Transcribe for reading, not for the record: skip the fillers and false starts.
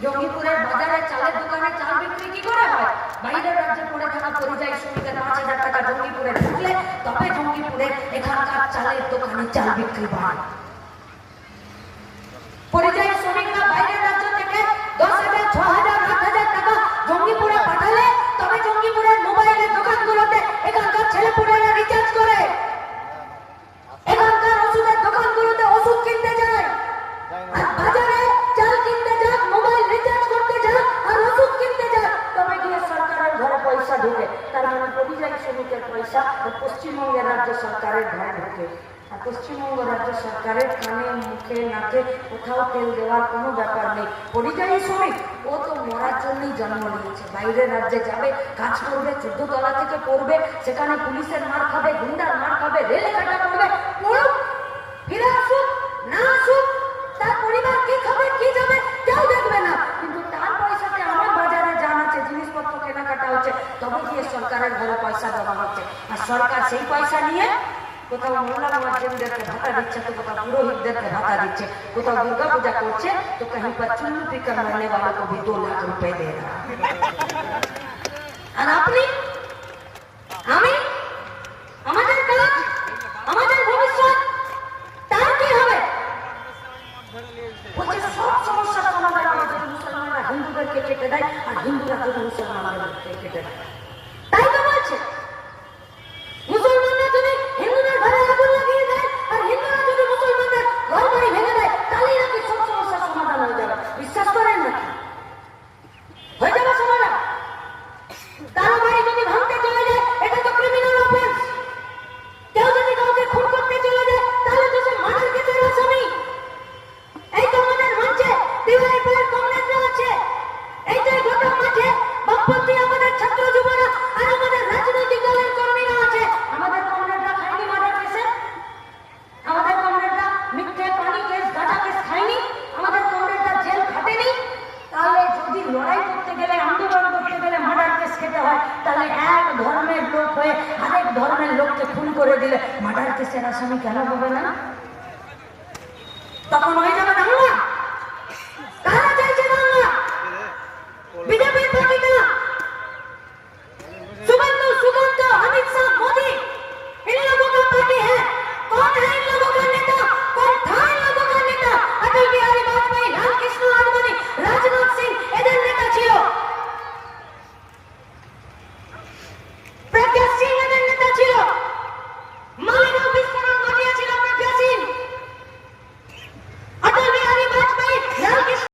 জঙ্গিপুরের বাজারে চালের দোকানে চাল বিক্রি কি করে হয়? বাইরের রাজ্যে পড়ে থাকা পরিযায়ী শ্রমিকের 5,000 টাকা জঙ্গিপুরে ঢুকলে তবে জঙ্গিপুরে এখানকার চালের দোকানে চাল বিক্রি হয়। পরিযায়ী শ্রমিকরা বাইরের রাজ্য থেকে 10,000, 6,000, 8,000 টাকা জঙ্গিপুরে পাঠালে তবে জঙ্গিপুরের মোবাইলের দোকানগুলোতে এখানকার ছেলেপুলেরা রিচার্জ করে, এখানকার ওষুধের দোকানগুলোতে ওষুধ কিনতে যায়, আর বাজারে চাল কিনতে যাক, মোবাইল রিচার্জ করতে যাক আর ওষুধ কিনতে যাক, তবে গিয়ে সরকারের ঘরে পয়সা ঢুকে। তার মানে পরিযায়ী শ্রমিকের পয়সা পশ্চিমবঙ্গের রাজ্য সরকারের ঘরে ঢুকে। আর পশ্চিমবঙ্গ রাজ্য সরকারের কানে মুখে নাকে কোথাও তেল দেওয়ার কোনো ব্যাপার নেই। পরিযায়ী শ্রমিক ও তো মরার জন্যই জন্ম নিয়েছে, বাইরের রাজ্যে যাবে, কাজ করবে, 14 তলা থেকে পড়বে, সেখানে পুলিশের মার খাবে, গুন্ডার মার খাবে, রেলে কাটা করবে, পড়ুক, ফিরে আসুক, না আসুক, তার পরিবার কি খাবে কি যাবে কেউ দেখবে না, কিন্তু তার পয়সাতে আমার বাজারে যান আছে, জিনিসপত্র কেনাকাটা হচ্ছে, তবে গিয়ে সরকারের ঘরে পয়সা দেওয়া হচ্ছে। আর সরকার সেই পয়সা নিয়ে কোথাও মোল্লা মুয়াজ্জিনদেরকে ভাতা দিচ্ছে, তো কোথাও পুরোহিতদেরকে ভাতা দিচ্ছে, কোথাও দুর্গা পূজা করছে, তো कहीं पर चुल्लू पीकर मरने वालों को भी 2 लाख रुपए दे रहा है। আর আপনি আমি আমাদের কাজ, আমাদের ভবিষ্যৎ, তার কি হবে? বলছে সব সমস্যার সমাধান আমাদের মুসলমানরা হিন্দুদেরকে কেটে দেয় আর হিন্দুরা যদি মুসলমানদেরকে কেটে দেয়। তাই তো বলছে মুসলমানরা যদি হিন্দুদের ঘরে আগুন লাগিয়ে দেয় আর হিন্দুরা যদি মুসলমানদের ঘর বাড়ি ভেঙে দেয়, তাহলেই নাকি সব সমস্যার সমাধান হয়ে যাবে। বিশ্বাস করেন নাকি হয়ে যাবে সমাধান? কারো বাড়ি যদি ভাঙতে চলে যায়, এটা তো ক্রিমিনাল অফেন্স। কেউ যদি কাউকে খুন করতে চলে যায়, তাহলে তো সে মার্ডার কেসের আসামি। এই তো আমাদের মঞ্চে ডিওয়াইএফআই কংগ্রেসরা আছে, এই যে গোটা মাঠে বামপন্থী আমাদের ছাত্র যুবরা আর আমাদের রাজনৈতিক দলের কর্মীরা আছে। আমাদের কংগ্রেসরা খায়নি মার্ডার কেসে, আমাদের কংগ্রেসরা মিথ্যে পানি কেস, গাঁজা কেস খায়নি, আমাদের কংগ্রেসরা জেল খাটেনি। তাহলে যদি লড়াই করতে গেলে, আন্দোলন করতে গেলে মার্ডার কেস খেতে হয়, তাহলে এক ধর্মের লোক হয়ে আরেক ধর্মের লোককে খুন করে দিলে মার্ডার কেসের আসামি কেন হবে না? তখন হয়ে যাবে না